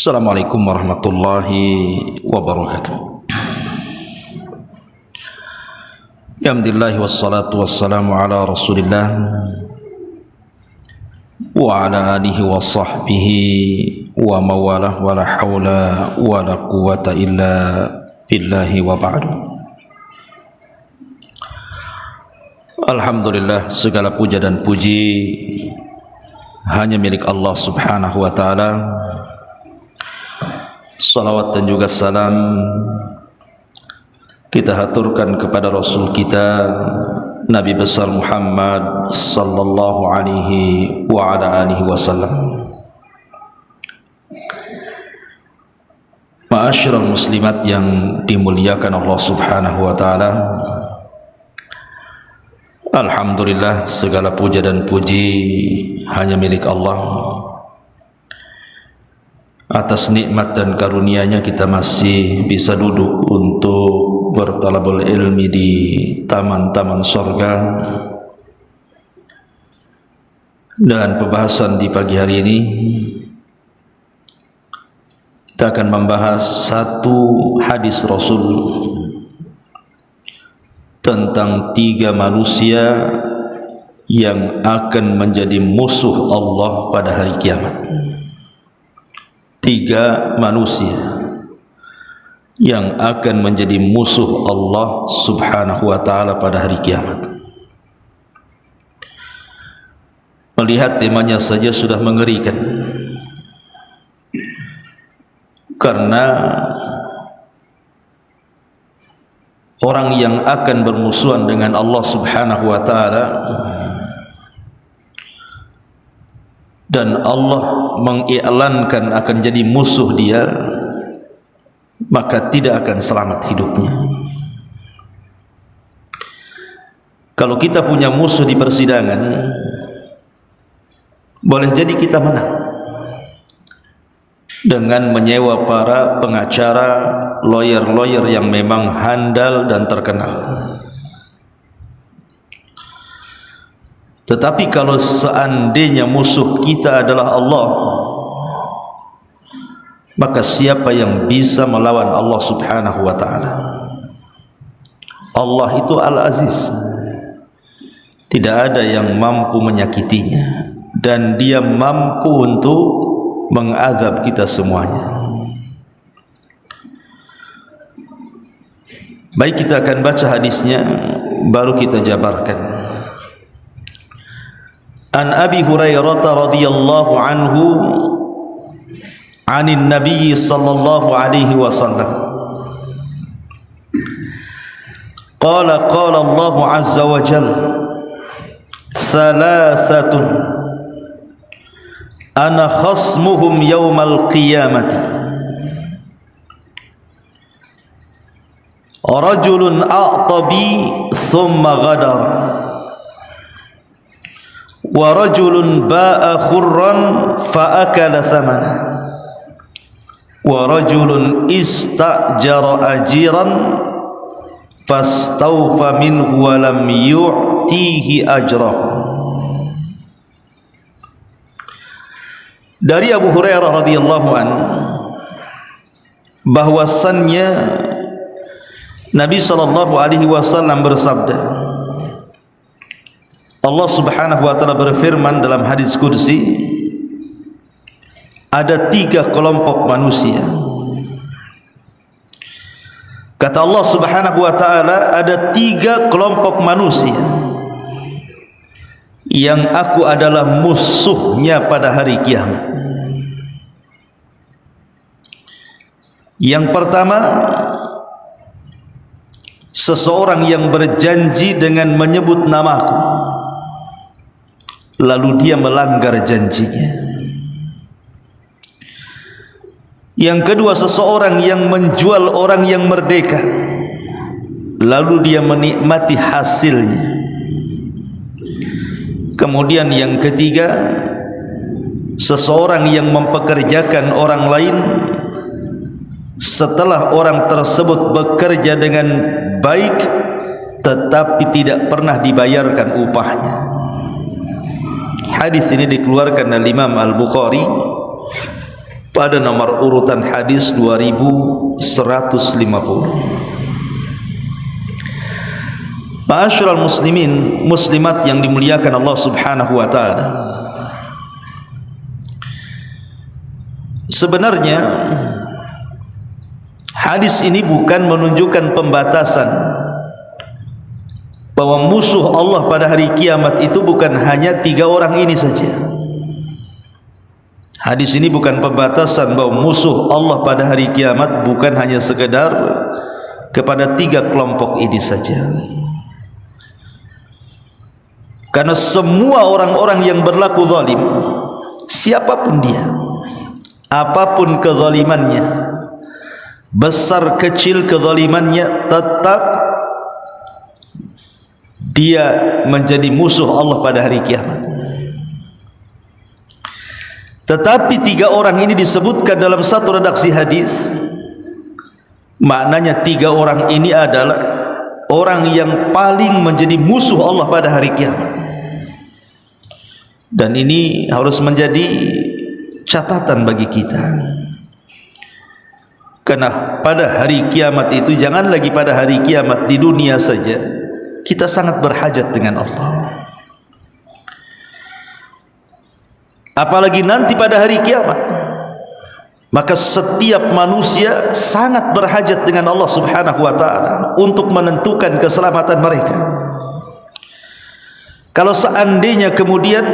Assalamualaikum warahmatullahi wabarakatuh. Alhamdulillah wassalatu wassalamu ala Rasulillah wa ala alihi wa sahbihi wa mawalah wa la hawla wa la quwata illa billahi wa ba'du. Alhamdulillah, segala puja dan puji hanya milik Allah subhanahu wa ta'ala. Salawat dan juga salam kita haturkan kepada Rasul kita Nabi besar Muhammad sallallahu alaihi wa ala alihi wasallam. Ma'asyiral muslimat yang dimuliakan Allah subhanahu wa ta'ala, alhamdulillah, segala puja dan puji hanya milik Allah. Atas nikmat dan karunia-Nya kita masih bisa duduk untuk bertalabul ilmi di taman-taman surga. Dan pembahasan di pagi hari ini kita akan membahas satu hadis Rasul tentang 3 manusia yang akan menjadi musuh Allah pada hari kiamat. 3 manusia yang akan menjadi musuh Allah subhanahu wa ta'ala pada hari kiamat. Melihat temanya saja sudah mengerikan, karena orang yang akan bermusuhan dengan Allah subhanahu wa ta'ala dan Allah mengiklankan akan jadi musuh dia, maka tidak akan selamat hidupnya. Kalau kita punya musuh di persidangan, boleh jadi kita menang dengan menyewa para pengacara, lawyer-lawyer yang memang handal dan terkenal. Tetapi kalau seandainya musuh kita adalah Allah, maka siapa yang bisa melawan Allah subhanahu wa ta'ala? Allah itu Al-Aziz, tidak ada yang mampu menyakitinya, dan Dia mampu untuk mengadab kita semuanya. Baik, kita akan baca hadisnya, baru kita jabarkan. An Abi Hurairah radhiyallahu anhu anin Nabi sallallahu alaihi wasallam qala Allah azza wa jalla thalathatun ana khasmuhum yawmal qiyamati rajulun a'tabi thumma ghadara wa rajulun ba'a khurran fa akala thamana wa rajulun istajara ajiran fastawfa minhu wa lam yu'tihi ajrahu. Dari Abu Hurairah radhiyallahu anhu bahwasannya Nabi sallallahu alaihi wasallam bersabda, Allah subhanahu wa ta'ala berfirman dalam hadis qudsi, ada 3 kelompok manusia. Kata Allah subhanahu wa ta'ala, ada 3 kelompok manusia yang aku adalah musuhnya pada hari kiamat. Yang pertama, seseorang yang berjanji dengan menyebut namaku, lalu dia melanggar janjinya. Yang kedua, seseorang yang menjual orang yang merdeka, lalu dia menikmati hasilnya. Kemudian yang ketiga, seseorang yang mempekerjakan orang lain, setelah orang tersebut bekerja dengan baik tetapi tidak pernah dibayarkan upahnya. Hadis ini dikeluarkan oleh Imam Al-Bukhari pada nomor urutan hadis 2150. Ma'asyiral muslimin muslimat yang dimuliakan Allah Subhanahu wa taala. Sebenarnya hadis ini bukan menunjukkan pembatasan bahwa musuh Allah pada hari kiamat itu bukan hanya 3 orang ini saja. Hadis ini bukan pembatasan bahwa musuh Allah pada hari kiamat bukan hanya sekedar kepada 3 kelompok ini saja. Karena semua orang-orang yang berlaku zalim, siapapun dia, apapun kezalimannya, besar kecil kezalimannya, tetap dia menjadi musuh Allah pada hari kiamat. Tetapi 3 orang ini disebutkan dalam satu redaksi hadis. Maknanya 3 orang ini adalah orang yang paling menjadi musuh Allah pada hari kiamat. Dan ini harus menjadi catatan bagi kita. Karena pada hari kiamat itu, jangan lagi pada hari kiamat, di dunia saja kita sangat berhajat dengan Allah, apalagi nanti pada hari kiamat. Maka setiap manusia sangat berhajat dengan Allah Subhanahu wa taala untuk menentukan keselamatan mereka. Kalau seandainya kemudian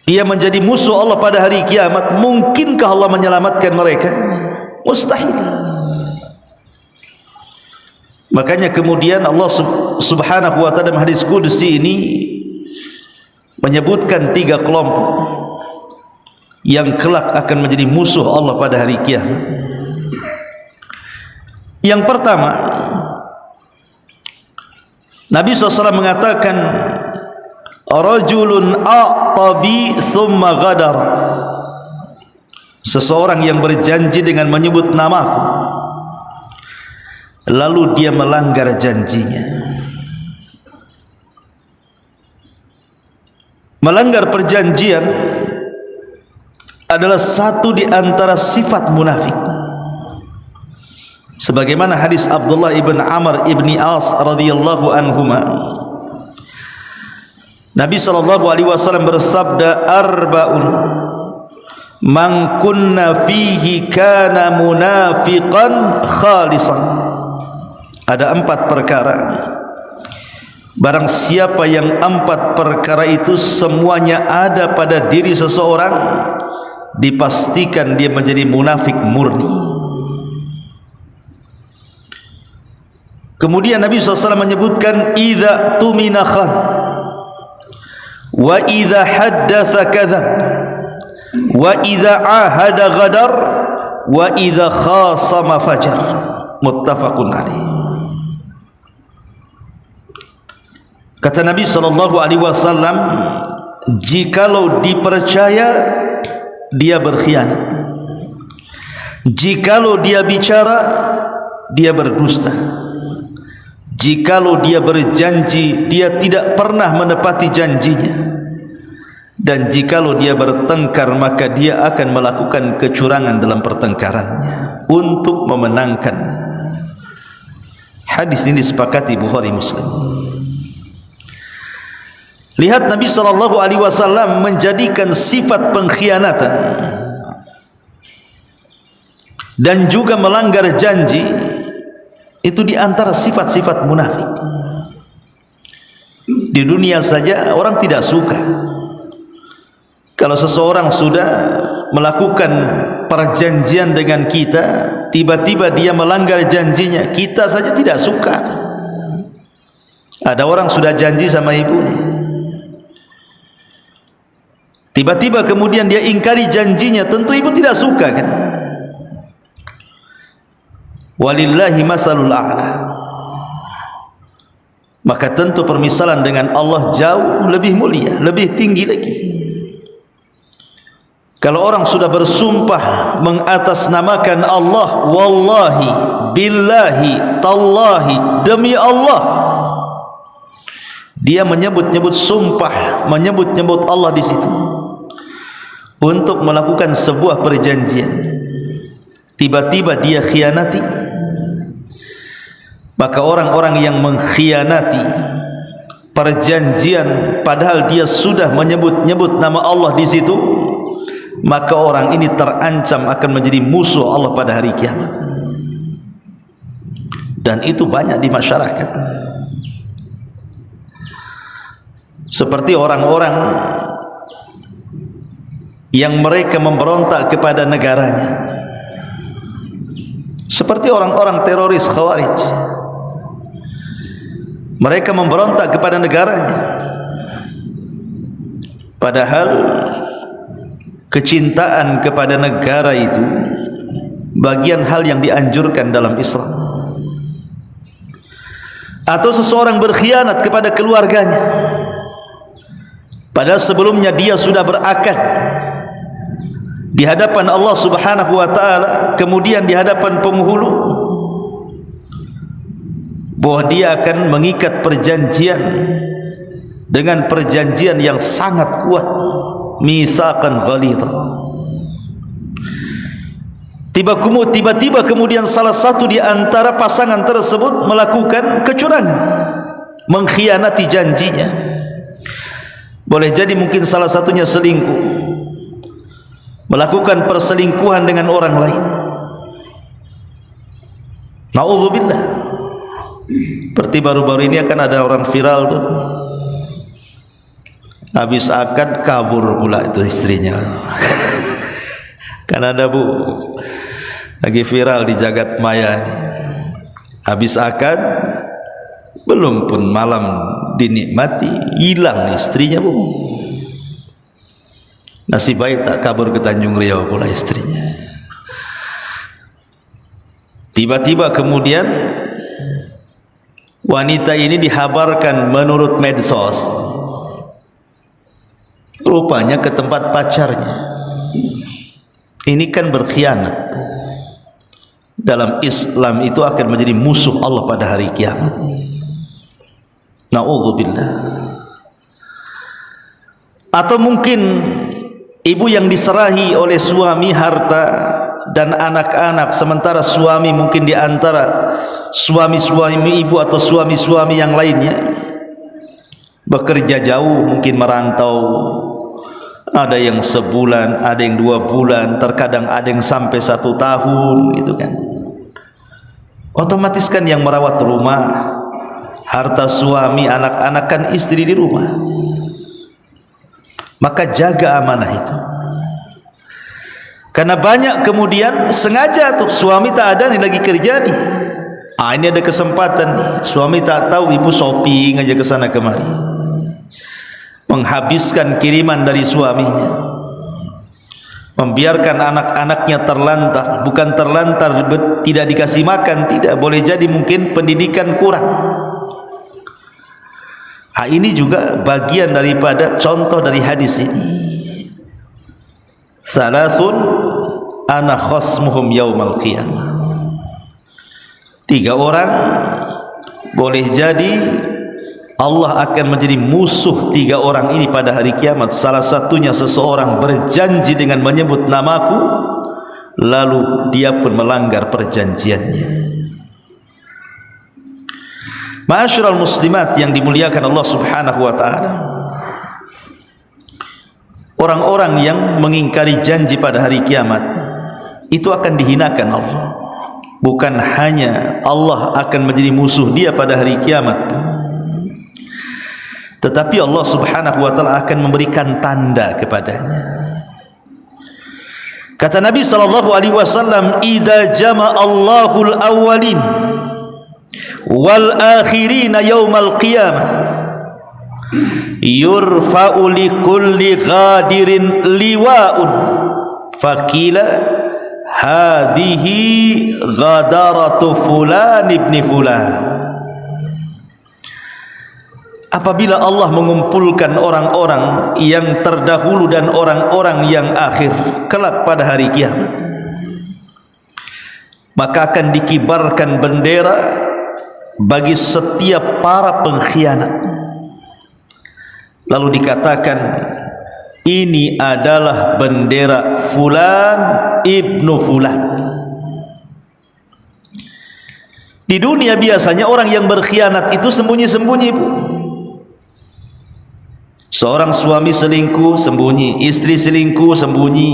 dia menjadi musuh Allah pada hari kiamat, mungkinkah Allah menyelamatkan mereka? Mustahil. Makanya kemudian Allah Subhanahu wa taala dalam hadis qudsi ini menyebutkan 3 kelompok yang kelak akan menjadi musuh Allah pada hari kiamat. Yang pertama, Nabi SAW mengatakan, rajulun a'tabi thumma ghadar, seseorang yang berjanji dengan menyebut namaku lalu dia melanggar janjinya. Melanggar perjanjian adalah satu di antara sifat munafik. Sebagaimana hadis Abdullah ibn Amr ibn As radhiyallahu anhuma, Nabi SAW bersabda, arba'un man kunna fihi kana munafiqan khalisan. Ada 4 perkara, barang siapa yang 4 perkara itu semuanya ada pada diri seseorang, dipastikan dia menjadi munafik murni. Kemudian Nabi SAW menyebutkan, idza tumina khan, wa idza haddatsa kadzab, wa idza ahada ghadar, wa idza khasama fajar. Muttafaqun alaih. Kata Nabi SAW, jikalau dipercaya dia berkhianat, jikalau dia bicara dia berdusta, jikalau dia berjanji dia tidak pernah menepati janjinya, dan jikalau dia bertengkar maka dia akan melakukan kecurangan dalam pertengkarannya untuk memenangkan. Hadis ini disepakati Bukhari Muslim. Lihat, Nabi SAW menjadikan sifat pengkhianatan dan juga melanggar janji itu di antara sifat-sifat munafik. Di dunia saja orang tidak suka kalau seseorang sudah melakukan perjanjian dengan kita, tiba-tiba dia melanggar janjinya, kita saja tidak suka. Ada orang sudah janji sama ibunya, tiba-tiba kemudian dia ingkari janjinya, tentu ibu tidak suka, kan? Walillahi masalul a'la. Maka tentu permisalan dengan Allah jauh lebih mulia, lebih tinggi lagi. Kalau orang sudah bersumpah mengatasnamakan Allah, wallahi, billahi, tallahi, demi Allah, dia menyebut-nyebut sumpah, menyebut-nyebut Allah di situ. untuk melakukan sebuah perjanjian, tiba-tiba dia khianati, maka orang-orang yang mengkhianati perjanjian padahal dia sudah menyebut-nyebut nama Allah di situ, maka orang ini terancam akan menjadi musuh Allah pada hari kiamat. Dan itu banyak di masyarakat. Seperti orang-orang yang mereka memberontak kepada negaranya, seperti orang-orang teroris Khawarij. Mereka memberontak kepada negaranya, padahal kecintaan kepada negara itu bagian hal yang dianjurkan dalam Islam. Atau seseorang berkhianat kepada keluarganya, padahal sebelumnya dia sudah berakad di hadapan Allah Subhanahu wa taala, kemudian di hadapan penghulu, bahwa dia akan mengikat perjanjian dengan perjanjian yang sangat kuat, mitsaqan ghalidha. Tiba-tiba kemudian salah satu di antara pasangan tersebut melakukan kecurangan, mengkhianati janjinya. Boleh jadi mungkin salah satunya selingkuh, melakukan perselingkuhan dengan orang lain. Na'udzubillah. Seperti baru-baru ini akan ada orang viral tuh, habis akad kabur pula itu istrinya. Kan ada bu, lagi viral di jagat maya ini. Habis akad, belum pun malam dinikmati, hilang istrinya bu. Nasib baik tak kabur ke Tanjung Riau pula istrinya. Tiba-tiba kemudian wanita ini dihabarkan menurut medsos, rupanya ke tempat pacarnya. Ini kan berkhianat. Dalam Islam itu akan menjadi musuh Allah pada hari kiamat. Na'udzubillah. Atau mungkin ibu yang diserahi oleh suami harta dan anak-anak, sementara suami mungkin di antara suami-suami ibu atau suami-suami yang lainnya bekerja jauh, mungkin merantau, ada yang sebulan, ada yang 2 bulan, terkadang ada yang sampai 1 tahun, gitu kan. Otomatis kan yang merawat rumah, harta suami, anak-anak kan istri di rumah. Maka jaga amanah itu. Karena banyak kemudian sengaja tuh suami tak ada nih, lagi kerja nih. Ini ada kesempatan nih. Suami tak tahu, ibu shopping aja ke sana kemari, menghabiskan kiriman dari suaminya, membiarkan anak-anaknya terlantar. Bukan terlantar tidak dikasih makan, tidak, boleh jadi mungkin pendidikan kurang. Ini juga bagian daripada contoh dari hadis ini. Salasun ana khasmuhum yaumal qiyamah. 3 orang boleh jadi Allah akan menjadi musuh 3 orang ini pada hari kiamat. Salah satunya seseorang berjanji dengan menyebut namaku, lalu dia pun melanggar perjanjiannya. Ma'asyiral muslimat yang dimuliakan Allah Subhanahu wa taala, orang-orang yang mengingkari janji pada hari kiamat itu akan dihinakan Allah. Bukan hanya Allah akan menjadi musuh dia pada hari kiamat, tetapi Allah Subhanahu wa taala akan memberikan tanda kepadanya. Kata Nabi sallallahu alaihi wasallam, "Idza jama'a Allahul awwalin wal akhirin yaumal qiyamah yurfa'u li kulli ghadirin liwa'un faqila hadhihi ghadaratu fulan ibni fulan." Apabila Allah mengumpulkan orang-orang yang terdahulu dan orang-orang yang akhir kelak pada hari kiamat, maka akan dikibarkan bendera bagi setiap para pengkhianat. Lalu dikatakan, ini adalah bendera fulan ibnu fulan. Di dunia biasanya orang yang berkhianat itu sembunyi-sembunyi, Bu. Seorang suami selingkuh sembunyi, istri selingkuh sembunyi.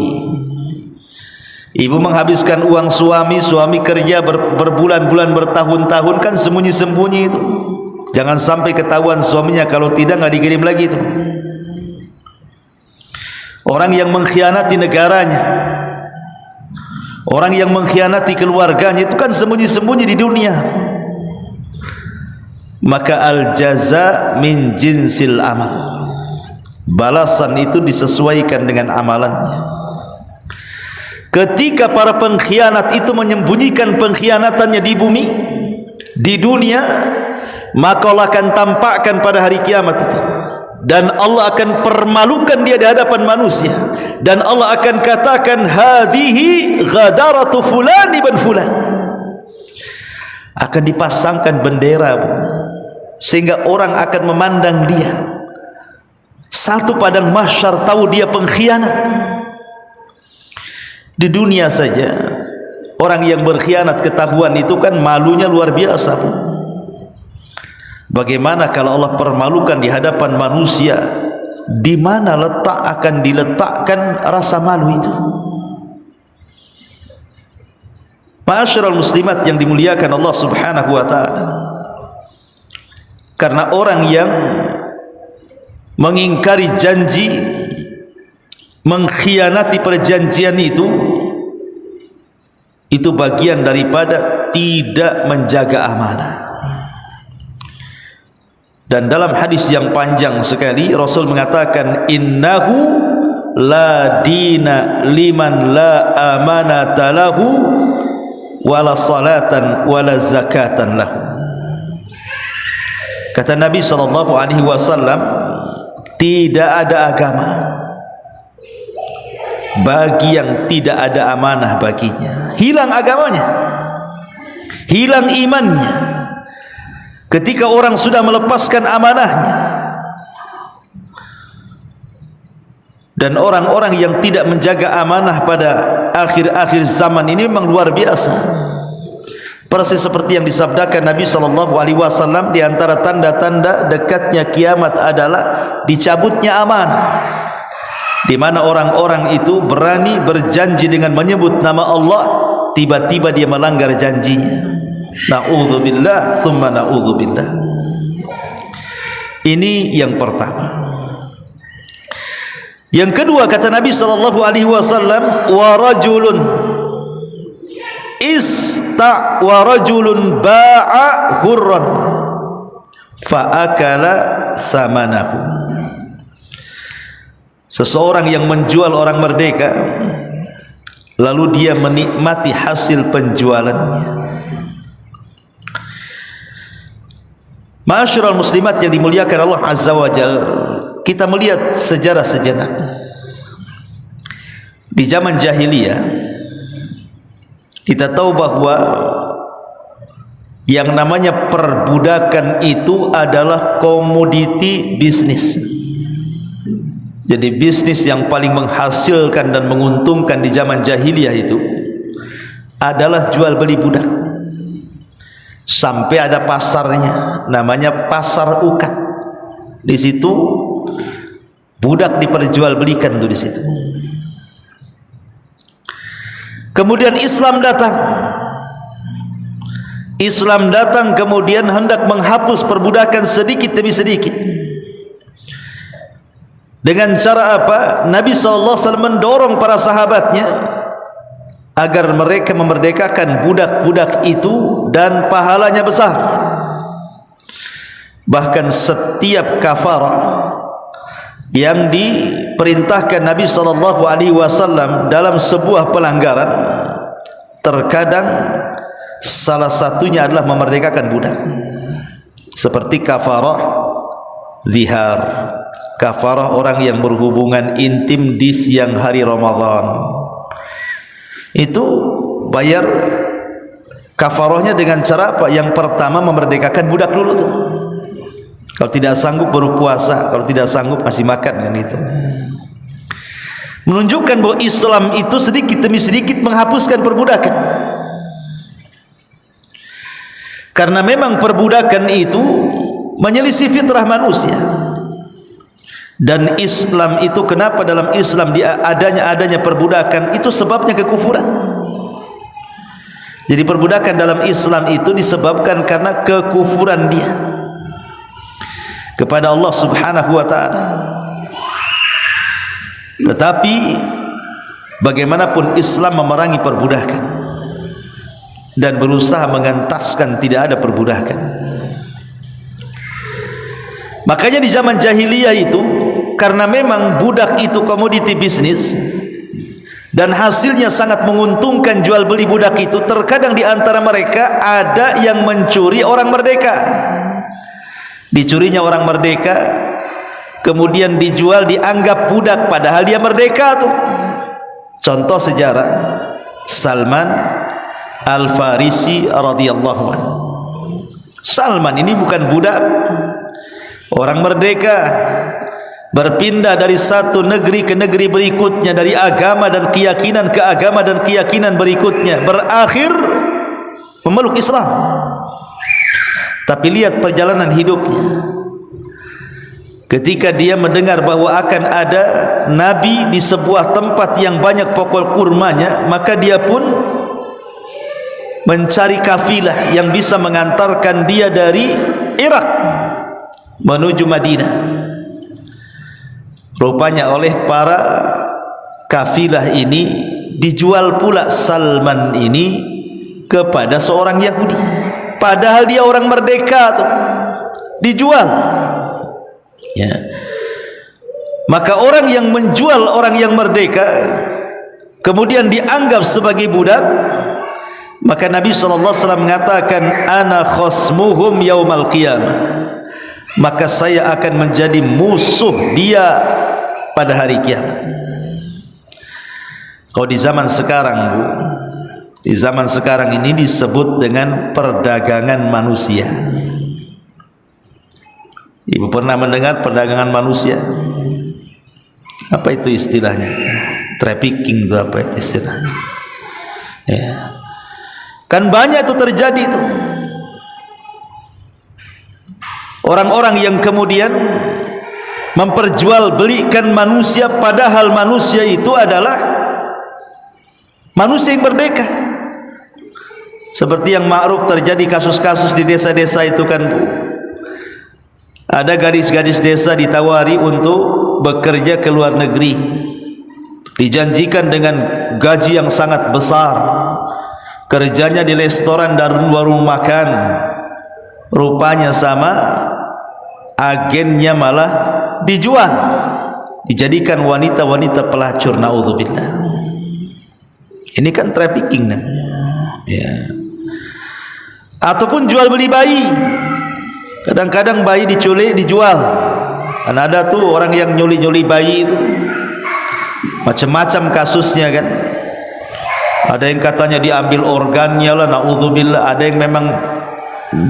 Ibu menghabiskan uang suami, suami kerja berbulan-bulan, bertahun-tahun, kan sembunyi-sembunyi itu. Jangan sampai ketahuan suaminya, kalau tidak nggak dikirim lagi itu. Orang yang mengkhianati negaranya, orang yang mengkhianati keluarganya, itu kan sembunyi-sembunyi di dunia. Maka al-jaza min jinsil amal, balasan itu disesuaikan dengan amalannya. Ketika para pengkhianat itu menyembunyikan pengkhianatannya di bumi, di dunia, maka Allah akan tampakkan pada hari kiamat itu, dan Allah akan permalukan dia di hadapan manusia, dan Allah akan katakan hadhihi ghadaratu fulan ibn fulan. Akan dipasangkan bendera, Bu, sehingga orang akan memandang dia. Satu padang mahsyar tahu dia pengkhianat. Di dunia saja orang yang berkhianat ketahuan itu kan malunya luar biasa, Bu. Bagaimana kalau Allah permalukan di hadapan manusia? Di mana letak akan diletakkan rasa malu itu? Ma'asyiral muslimat yang dimuliakan Allah Subhanahu wa taala. Karena orang yang mengingkari janji, mengkhianati perjanjian itu bagian daripada tidak menjaga amanah. Dan dalam hadis yang panjang sekali Rasul mengatakan, innahu la dina liman la amanata lahu wala salatan wala zakatan lahu. Kata Nabi SAW, tidak ada agama bagi yang tidak ada amanah baginya. Hilang agamanya, hilang imannya ketika orang sudah melepaskan amanahnya. Dan orang-orang yang tidak menjaga amanah pada akhir-akhir zaman ini memang luar biasa. Persis seperti yang disabdakan Nabi SAW, di antara tanda-tanda dekatnya kiamat adalah dicabutnya amanah, di mana orang-orang itu berani berjanji dengan menyebut nama Allah, tiba-tiba dia melanggar janjinya. Na'udzubillah thumma na'udzubillah. Ini yang pertama. Yang kedua, kata Nabi SAW, wa rajulun wa rajulun ba'a hurran fa'akala thamanahu. Seseorang yang menjual orang merdeka, lalu dia menikmati hasil penjualannya. Ma'asyiral muslimat yang dimuliakan Allah Azza wa Jalla, kita melihat sejarah sejenak. Di zaman jahiliyah, kita tahu bahwa yang namanya perbudakan itu adalah komoditi bisnis. Jadi bisnis yang paling menghasilkan dan menguntungkan di zaman jahiliyah itu adalah jual beli budak. Sampai ada pasarnya, namanya pasar ukat. Di situ budak diperjualbelikan tuh di situ. Kemudian Islam datang. Islam datang kemudian hendak menghapus perbudakan sedikit demi sedikit. Dengan cara apa? Nabi SAW mendorong para sahabatnya agar mereka memerdekakan budak-budak itu, dan pahalanya besar. Bahkan setiap kafarah yang diperintahkan Nabi SAW dalam sebuah pelanggaran, terkadang salah satunya adalah memerdekakan budak. Seperti kafarah zihar, kafarah orang yang berhubungan intim di siang hari Ramadan. Itu bayar kafarahnya dengan cara apa? Yang pertama memerdekakan budak dulu tuh. Kalau tidak sanggup baru puasa, kalau tidak sanggup masih makan kan itu. menunjukkan bahwa Islam itu sedikit demi sedikit menghapuskan perbudakan. Karena memang perbudakan itu menyelisih fitrah manusia. Dan Islam itu, kenapa dalam Islam adanya perbudakan, itu sebabnya kekufuran. Jadi perbudakan dalam Islam itu disebabkan karena kekufuran dia kepada Allah Subhanahu wa ta'ala. Tetapi bagaimanapun Islam memerangi perbudakan dan berusaha mengentaskan tidak ada perbudakan. Makanya di zaman jahiliyah itu, karena memang budak itu komoditi bisnis dan hasilnya sangat menguntungkan jual beli budak itu, terkadang di antara mereka ada yang mencuri orang merdeka. Dicurinya orang merdeka, kemudian dijual, dianggap budak padahal dia merdeka tuh. Contoh sejarah Salman Al-Farisi radhiyallahu anhu. Salman ini bukan budak, orang merdeka, berpindah dari satu negeri ke negeri berikutnya, dari agama dan keyakinan ke agama dan keyakinan berikutnya, berakhir memeluk Islam. Tapi lihat perjalanan hidupnya. Ketika dia mendengar bahwa akan ada Nabi di sebuah tempat yang banyak pokok kurmanya, maka dia pun mencari kafilah yang bisa mengantarkan dia dari Irak menuju Madinah. Rupanya oleh para kafilah ini dijual pula Salman ini kepada seorang Yahudi, padahal dia orang merdeka tuh, dijual. Ya. Maka orang yang menjual orang yang merdeka kemudian dianggap sebagai budak, maka Nabi SAW mengatakan, ana khosmuhum yaumal qiyamah, maka saya akan menjadi musuh dia pada hari kiamat. Kalau di zaman sekarang, Bu, di zaman sekarang ini disebut dengan perdagangan manusia. Ibu pernah mendengar perdagangan manusia? Apa itu istilahnya? Trafficking itu apa itu istilahnya? Ya. Kan banyak itu terjadi itu. Orang-orang yang kemudian memperjualbelikan manusia, padahal manusia itu adalah manusia yang merdeka. Seperti yang ma'ruf terjadi kasus-kasus di desa-desa itu kan, Bu. Ada gadis-gadis desa ditawari untuk bekerja ke luar negeri, dijanjikan dengan gaji yang sangat besar, kerjanya di restoran dan warung makan. Rupanya sama agennya malah dijual, dijadikan wanita-wanita pelacur. Naudzubillah. Ini kan trafficking namanya, ya. Ataupun jual beli bayi. Kadang-kadang bayi diculik, dijual. Kan ada tuh orang yang nyuli-nyuli bayi itu, macam-macam kasusnya kan. Ada yang katanya diambil organnya lah, naudzubillah. Ada yang memang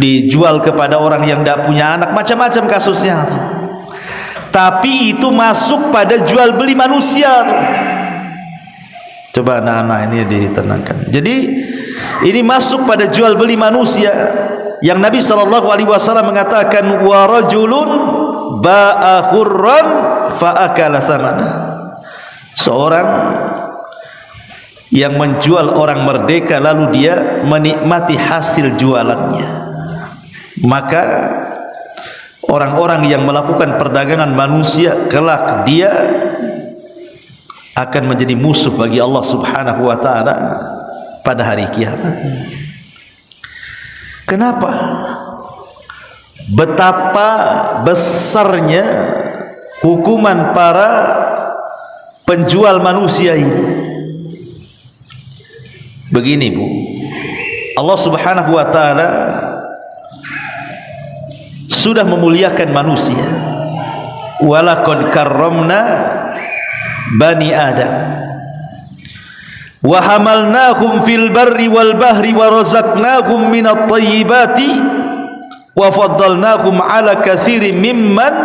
dijual kepada orang yang tidak punya anak, macam-macam kasusnya tuh. Tapi itu masuk pada jual beli manusia tuh. Coba anak-anak ini ditenangkan. Jadi ini masuk pada jual beli manusia, yang Nabi SAW mengatakan, wa rajulun ba'a hurran fa akala thamana. Seorang yang menjual orang merdeka lalu dia menikmati hasil jualannya, maka orang-orang yang melakukan perdagangan manusia kelak dia akan menjadi musuh bagi Allah Subhanahu wa ta'ala pada hari kiamat. Kenapa? Betapa besarnya hukuman para penjual manusia ini. Begini, Bu, Allah Subhanahu wa ta'ala sudah memuliakan manusia. Walaqad karramna bani Adam wa hamalnahum fil barri wal bahri wa razaqnahum minat thayyibati wa faddalnahum ala katsirin mimman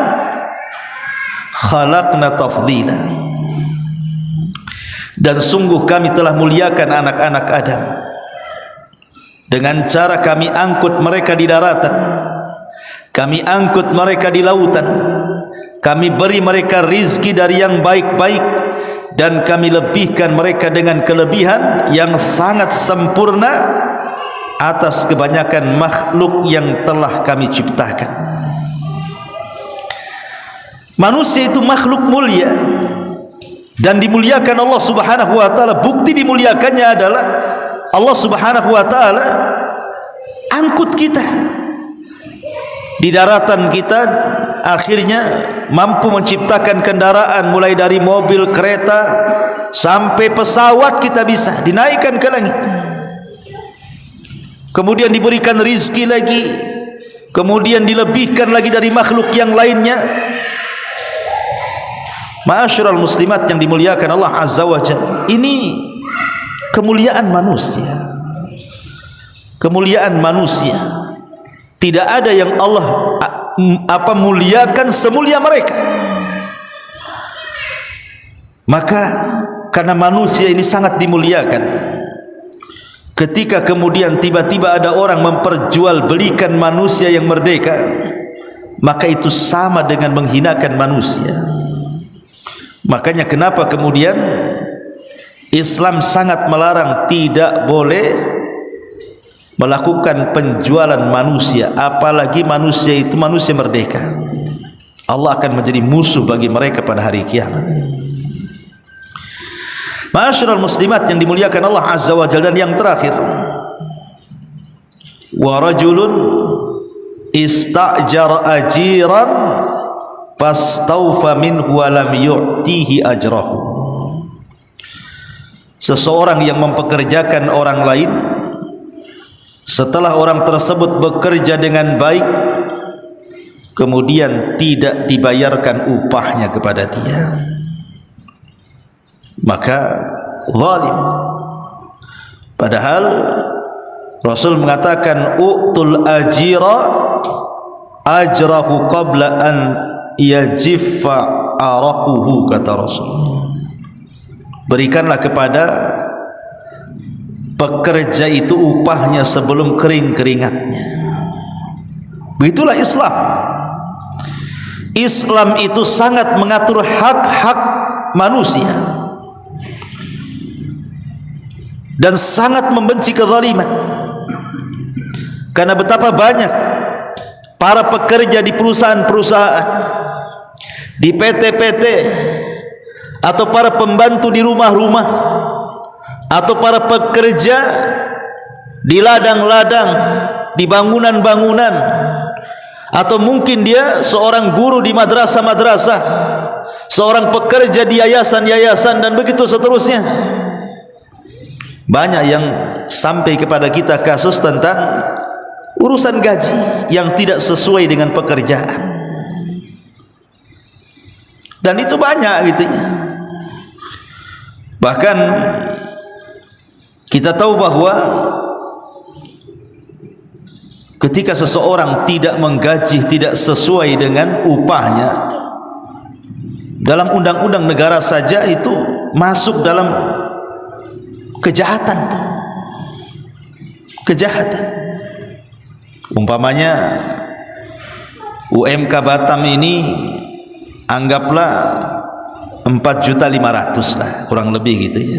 khalaqna tafdila. Dan sungguh kami telah muliakan anak-anak Adam dengan cara kami angkut mereka di daratan, kami angkut mereka di lautan, kami beri mereka rizki dari yang baik-baik, dan kami lebihkan mereka dengan kelebihan yang sangat sempurna atas kebanyakan makhluk yang telah kami ciptakan. Manusia itu makhluk mulia dan dimuliakan Allah Subhanahu wa taala. Bukti dimuliakannya adalah Allah Subhanahu wa taala angkut kita di daratan. Kita akhirnya mampu menciptakan kendaraan, mulai dari mobil, kereta sampai pesawat kita bisa dinaikkan ke langit. Kemudian diberikan rizki lagi, kemudian dilebihkan lagi dari makhluk yang lainnya. Ma'asyiral muslimat yang dimuliakan Allah Azza wa Jalla, ini kemuliaan manusia. Kemuliaan manusia, tidak ada yang Allah muliakan semulia mereka. Maka karena manusia ini sangat dimuliakan, ketika kemudian tiba-tiba ada orang memperjualbelikan manusia yang merdeka, maka itu sama dengan menghinakan manusia. Makanya kenapa kemudian Islam sangat melarang, tidak boleh melakukan penjualan manusia, apalagi manusia itu manusia merdeka. Allah akan menjadi musuh bagi mereka pada hari kiamat. Ma'asyiral muslimat yang dimuliakan Allah Azza wa Jalla, dan yang terakhir, wa rajulun ista'jara ajiran fastawfa minhu wa lam yu'tihi ajrahu. Seseorang yang mempekerjakan orang lain, setelah orang tersebut bekerja dengan baik, kemudian tidak dibayarkan upahnya kepada dia, maka zalim. Padahal Rasul mengatakan u'tul ajira ajrahu qabla an yajiffa araquhu, kata Rasul. Berikanlah kepada pekerja itu upahnya sebelum kering keringatnya. Begitulah Islam. Islam itu sangat mengatur hak-hak manusia dan sangat membenci kezaliman. Karena betapa banyak para pekerja di perusahaan-perusahaan, di PT-PT, atau para pembantu di rumah-rumah, atau para pekerja di ladang-ladang, di bangunan-bangunan, atau mungkin dia seorang guru di madrasah-madrasah, seorang pekerja di yayasan-yayasan, dan begitu seterusnya. Banyak yang sampai kepada kita kasus tentang urusan gaji yang tidak sesuai dengan pekerjaan, dan itu banyak gitu ya. Bahkan kita tahu bahwa ketika seseorang tidak menggaji, tidak sesuai dengan upahnya, dalam undang-undang negara saja itu masuk dalam kejahatan. Kejahatan. Umpamanya UMK Batam ini anggaplah 4.500.000 lah, kurang lebih gitu ya.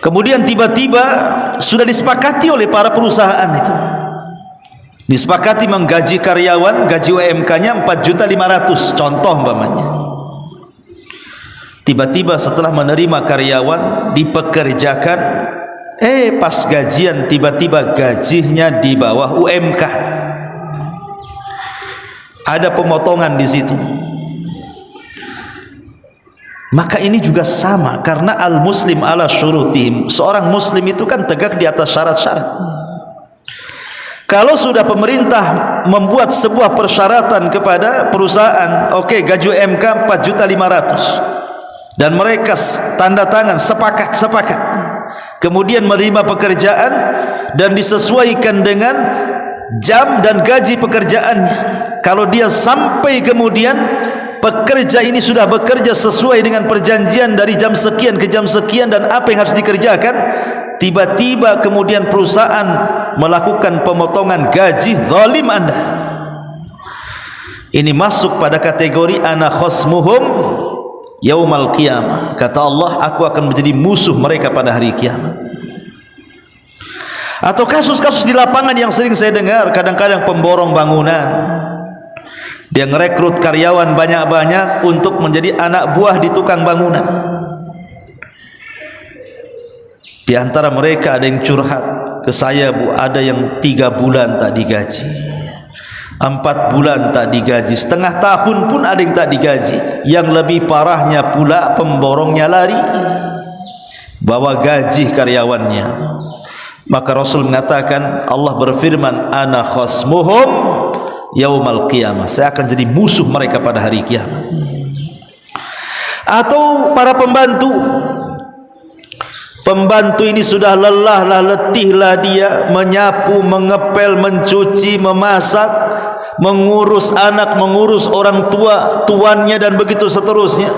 Kemudian tiba-tiba sudah disepakati oleh para perusahaan itu, disepakati menggaji karyawan, gaji UMK-nya 4.500.000, contoh umpamanya. Tiba-tiba setelah menerima karyawan, dipekerjakan, pas gajian tiba-tiba gajinya di bawah UMK. Ada pemotongan di situ. Maka ini juga sama, karena al-muslim ala syurutihim. Seorang muslim itu kan tegak di atas syarat-syarat. Kalau sudah pemerintah membuat sebuah persyaratan kepada perusahaan, oke, gaji UMK 4.500.000, dan mereka tanda tangan sepakat, kemudian menerima pekerjaan dan disesuaikan dengan jam dan gaji pekerjaannya. Kalau dia sampai kemudian pekerja ini sudah bekerja sesuai dengan perjanjian dari jam sekian ke jam sekian dan apa yang harus dikerjakan, tiba-tiba kemudian perusahaan melakukan pemotongan gaji, zalim Anda. Ini masuk pada kategori ana khasmuhum yaumal qiyamah. Kata Allah, aku akan menjadi musuh mereka pada hari kiamat. Atau kasus-kasus di lapangan yang sering saya dengar, kadang-kadang pemborong bangunan, dia ngerekrut karyawan banyak-banyak untuk menjadi anak buah di tukang bangunan. Di antara mereka ada yang curhat ke saya, Bu, ada yang 3 bulan tak digaji, 4 bulan tak digaji, setengah tahun pun ada yang tak digaji. Yang lebih parahnya pula, pemborongnya lari bawa gaji karyawannya. Maka Rasul mengatakan, Allah berfirman, ana khasmuhum yaumal qiyamah, saya akan jadi musuh mereka pada hari kiamat. Atau para pembantu, pembantu ini sudah lelahlah, letihlah dia menyapu, mengepel, mencuci, memasak, mengurus anak, mengurus orang tua, tuannya dan begitu seterusnya.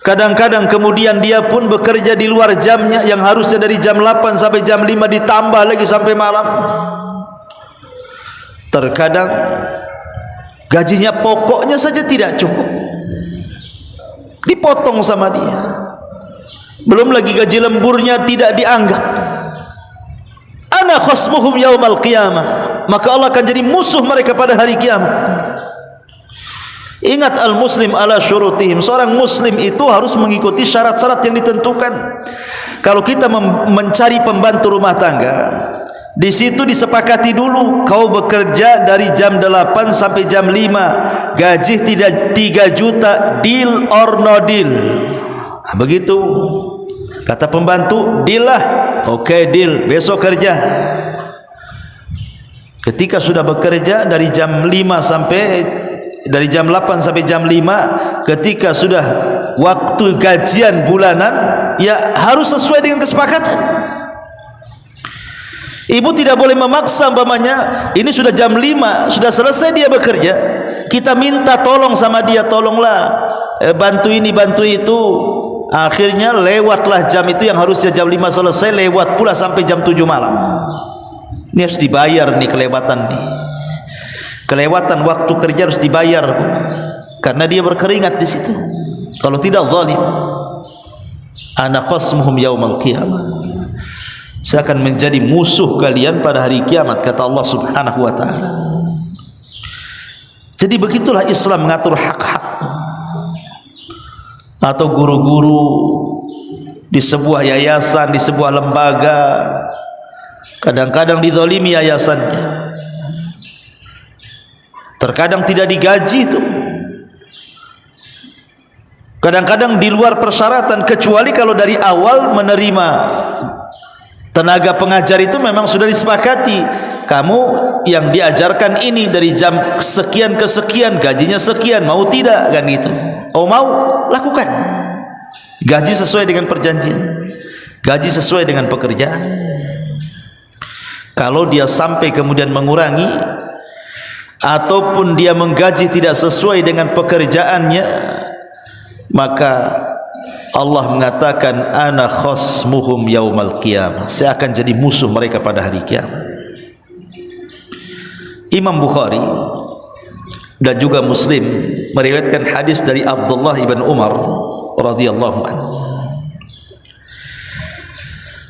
Kadang-kadang kemudian dia pun bekerja di luar jamnya, yang harusnya dari jam 8 sampai jam 5 ditambah lagi sampai malam. Terkadang gajinya pokoknya saja tidak cukup, dipotong sama dia. Belum lagi gaji lemburnya tidak dianggap. Ana khasmuhum yaumal qiyamah, maka Allah akan jadi musuh mereka pada hari kiamat. Ingat, al-muslim ala syurutihim. Seorang muslim itu harus mengikuti syarat-syarat yang ditentukan. Kalau kita mencari pembantu rumah tangga, di situ disepakati dulu, kau bekerja dari jam 8 sampai jam 5, gaji tidak 3 juta, deal or no deal. Nah, begitu kata pembantu, deal lah. Oke, deal, besok kerja. Ketika sudah bekerja dari jam 8 sampai jam 5, ketika sudah waktu gajian bulanan, ya harus sesuai dengan kesepakatan. Ibu tidak boleh memaksa, umpamanya ini sudah jam 5, sudah selesai dia bekerja, kita minta tolong sama dia, tolonglah bantu ini bantu itu, akhirnya lewatlah jam itu yang harusnya jam 5 selesai, lewat pula sampai jam 7 malam. Ini harus dibayar nih, kelewatan nih, kelewatan waktu kerja harus dibayar, karena dia berkeringat di situ. Kalau tidak, zalim. Ana khasmuhum yaumal qiyamah, saya akan menjadi musuh kalian pada hari kiamat, kata Allah Subhanahu wa ta'ala. Jadi begitulah Islam mengatur hak-hak. Atau guru-guru di sebuah yayasan, di sebuah lembaga, kadang-kadang dizalimi yayasannya, terkadang tidak digaji itu, kadang-kadang di luar persyaratan, kecuali kalau dari awal menerima tenaga pengajar itu memang sudah disepakati, kamu yang diajarkan ini dari jam sekian ke sekian, gajinya sekian, mau tidak, kan gitu. Oh mau, lakukan. Gaji sesuai dengan perjanjian, gaji sesuai dengan pekerjaan. Kalau dia sampai kemudian mengurangi ataupun dia menggaji tidak sesuai dengan pekerjaannya, maka Allah mengatakan, ana khasmuhum yaumal qiyamah, saya akan jadi musuh mereka pada hari kiamat. Imam Bukhari dan juga Muslim meriwayatkan hadis dari Abdullah ibn Umar radhiyallahu anhu.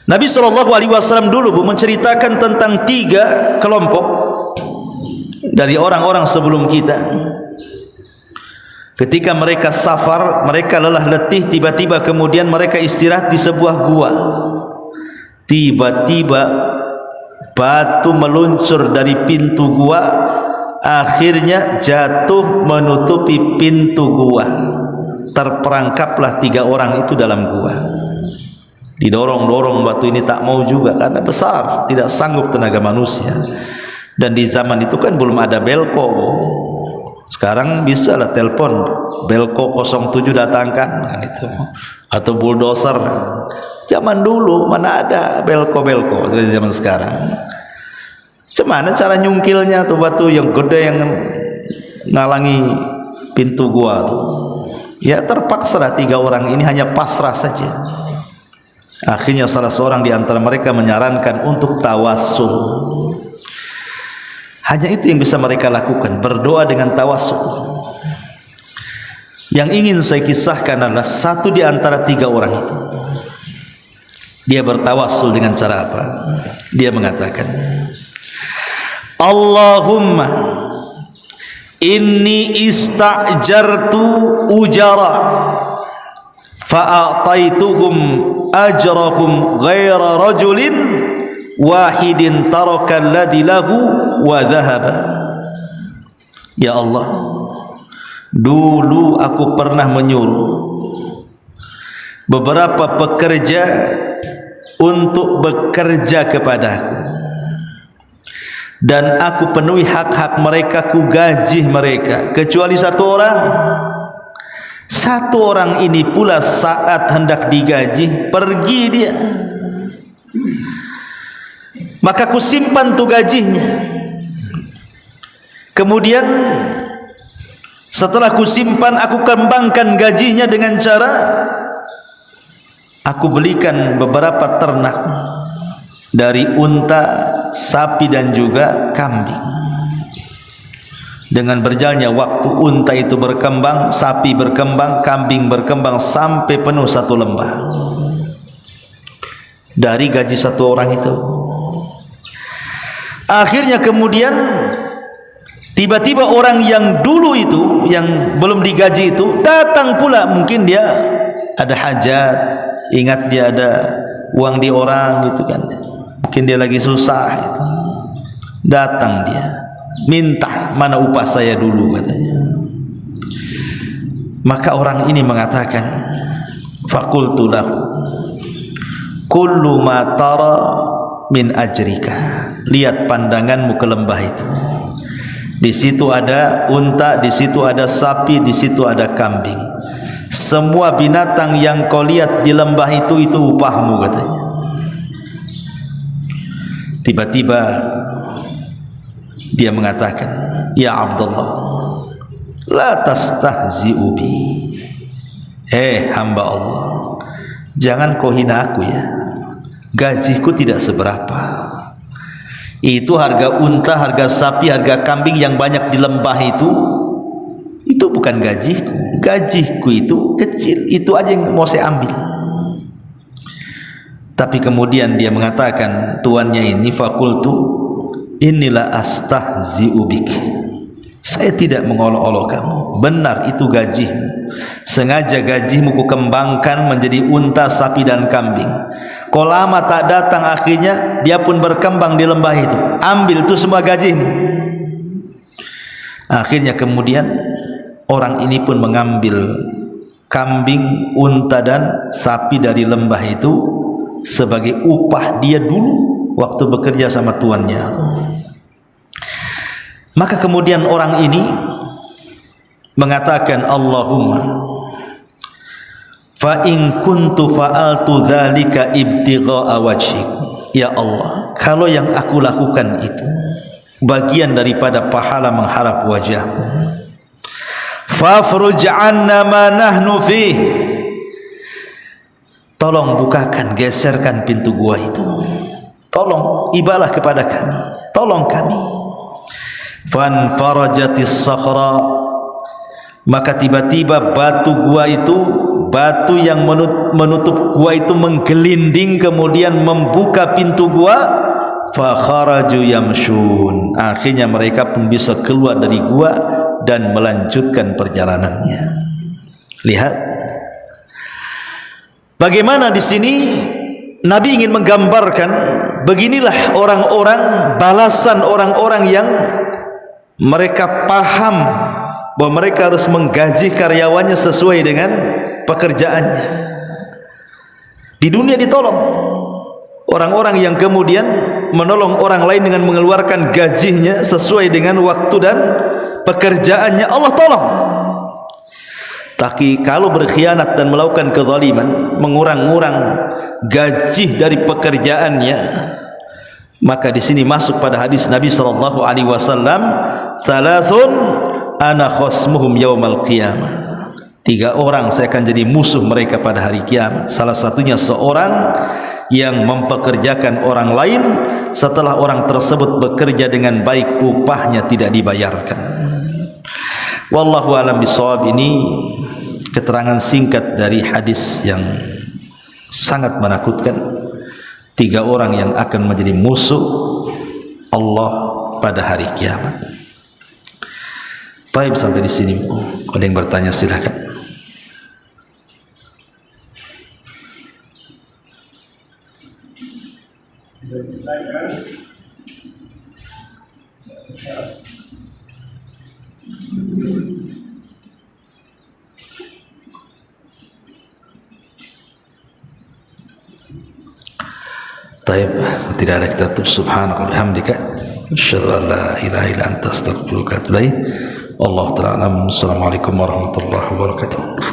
Nabi SAW dulu menceritakan tentang 3 kelompok dari orang-orang sebelum kita. Ketika mereka safar, mereka lelah letih, tiba-tiba kemudian mereka istirahat di sebuah gua. Tiba-tiba batu meluncur dari pintu gua, akhirnya jatuh menutupi pintu gua. Terperangkaplah 3 orang itu dalam gua. Didorong-dorong batu ini, tak mau juga karena besar, tidak sanggup tenaga manusia. Dan di zaman itu kan belum ada belko. Sekarang bisa lah telepon belko 07 datangkan, kan itu, atau bulldozer. Zaman dulu mana ada belko dari zaman sekarang. Cuman cara nyungkilnya tuh batu yang gede yang ngalangi pintu gua tuh. Ya terpaksalah 3 orang ini hanya pasrah saja. Akhirnya salah seorang di antara mereka menyarankan untuk tawassul. Hanya itu yang bisa mereka lakukan, berdoa dengan tawassul. Yang ingin saya kisahkan adalah satu di antara 3 orang itu. Dia bertawassul dengan cara apa? Dia mengatakan, Allahumma inni ista'jartu ujara fa'ataituhum ajrahum ghaira rajulin wahidin taraka alladhi lahu wa dhahaba. Ya Allah, dulu aku pernah menyuruh beberapa pekerja untuk bekerja kepadaku, dan aku penuhi hak-hak mereka, ku gaji mereka, kecuali 1 orang. 1 orang ini pula saat hendak digaji pergi dia, maka ku simpan tu gajinya. Kemudian setelah ku simpan, aku kembangkan gajinya dengan cara aku belikan beberapa ternak dari unta, sapi dan juga kambing. Dengan berjalannya waktu, unta itu berkembang, sapi berkembang, kambing berkembang sampai penuh 1 lembah dari gaji 1 orang itu. Akhirnya kemudian tiba-tiba orang yang dulu itu, yang belum digaji itu datang pula. Mungkin dia ada hajat, ingat dia ada uang di orang gitu kan, mungkin dia lagi susah gitu. Datang dia minta, mana upah saya dulu katanya. Maka orang ini mengatakan, faqultu lahu kullu ma tara min ajrika. Lihat pandanganmu ke lembah itu. Di situ ada unta, di situ ada sapi, di situ ada kambing. Semua binatang yang kau lihat di lembah itu upahmu katanya. Tiba-tiba dia mengatakan, ya Abdullah, la tastahzi'u bi. Hamba Allah, jangan kau hina aku ya. Gajiku tidak seberapa. Itu harga unta, harga sapi, harga kambing yang banyak di lembah itu bukan gajiku. Gajiku itu kecil, itu aja yang mau saya ambil. Tapi kemudian dia mengatakan, tuannya ini, fakultu inilah astahzi'u bik. Saya tidak mengolok-olok kamu, benar itu gajimu. Sengaja gajimu ku kembangkan menjadi unta, sapi dan kambing. Kau lama tak datang, akhirnya dia pun berkembang di lembah itu. Ambil itu semua gajimu. Akhirnya kemudian orang ini pun mengambil kambing, unta dan sapi dari lembah itu sebagai upah dia dulu waktu bekerja sama tuannya. Maka kemudian orang ini mengatakan, Allahumma fa in kuntu fa'altu dzalika ibtigha'a wajhik. Ya Allah, kalau yang aku lakukan itu bagian daripada pahala mengharap wajah-Mu, fafruj 'anna ma nahnu fih. Tolong bukakan, geserkan pintu gua itu. Tolong ibalah kepada kami, tolong kami. Fan farajatis sakhra. Maka tiba-tiba batu gua itu, batu yang menutup gua itu menggelinding, kemudian membuka pintu gua. Fa kharaju yamshun. Akhirnya mereka pun bisa keluar dari gua dan melanjutkan perjalanannya. Lihat bagaimana di sini Nabi ingin menggambarkan, beginilah orang-orang, balasan orang-orang yang mereka paham bahwa mereka harus menggaji karyawannya sesuai dengan pekerjaannya. Di dunia ditolong. Orang-orang yang kemudian menolong orang lain dengan mengeluarkan gajinya sesuai dengan waktu dan pekerjaannya, Allah tolong. Tapi kalau berkhianat dan melakukan kezaliman, mengurang-urang gaji dari pekerjaannya, maka di sini masuk pada hadis Nabi sallallahu alaihi wasallam, "Thalathun ana khasmuhum yaumal qiyamah. 3 orang saya akan jadi musuh mereka pada hari kiamat. Salah satunya seorang yang mempekerjakan orang lain, setelah orang tersebut bekerja dengan baik upahnya tidak dibayarkan. Wallahu alam bisawab. Ini keterangan singkat dari hadis yang sangat menakutkan. 3 orang yang akan menjadi musuh Allah pada hari kiamat. Baik, sampai di sini. Ada yang bertanya silakan. Taib, tidak ada, kita tutup. Subhanallah bihamdika asyhadu an la ilaha illa anta astaghfiruka wa atubu ilaik. Wallahu ta'ala alam. Assalamualaikum warahmatullahi wabarakatuh.